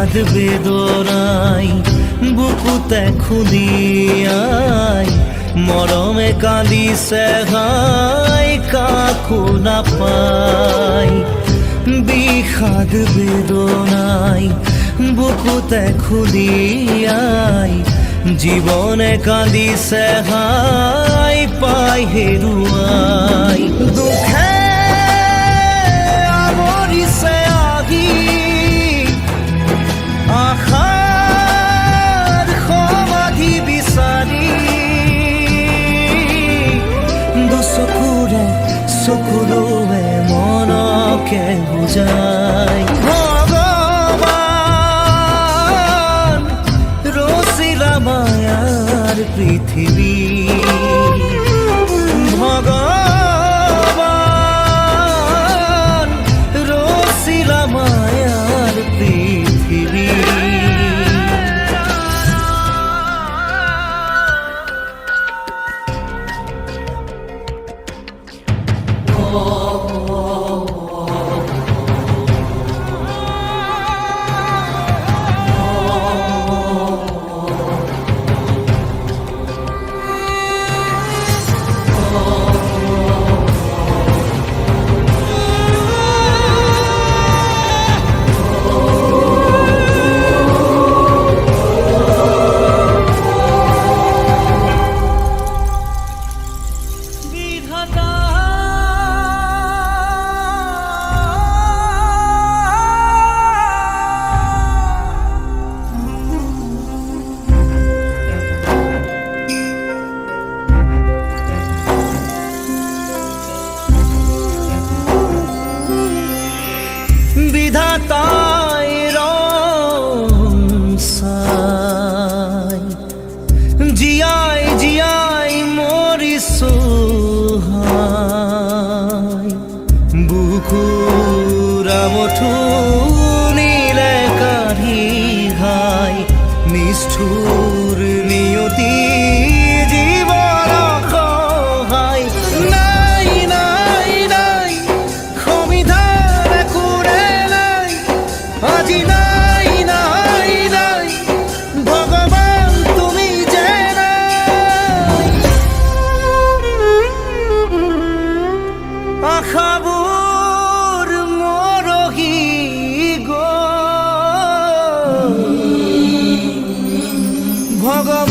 বিষাদ বেদনাই বুকুতে খুদিয়াই মরমে কাঁদিছে হাই কাকো নাপাই বিষাদ বেদনাই বুকুতে খুদিয়াই জীবনে কাঁদিছে হাই পাই হেৰুৱাই দুখে আৱৰিছে আহি আশাৰ সমাধি বিচাৰি দুচকুৰে চকুৰোৱে মনকে বুজাই ভগৱান ৰচিলা মায়াৰ পৃথিৱী ভগৱান ৰচিলা মায়ার পৃথিবী বিধাতাই রং চাই জিয়াই জিয়াই মৰিছো হাই বুকুৰা মুঠুনিলে কাঢ়ি ঘাই নিষ্ঠুৰ নিয়তি জীৱন সহায় নাই নাই নাই সমিধান একোৰে নাই আজি নাই নাই নাই ভগৱান তুমি যে নাই আশাবোৰ মৰহি গ'ল ভগৱান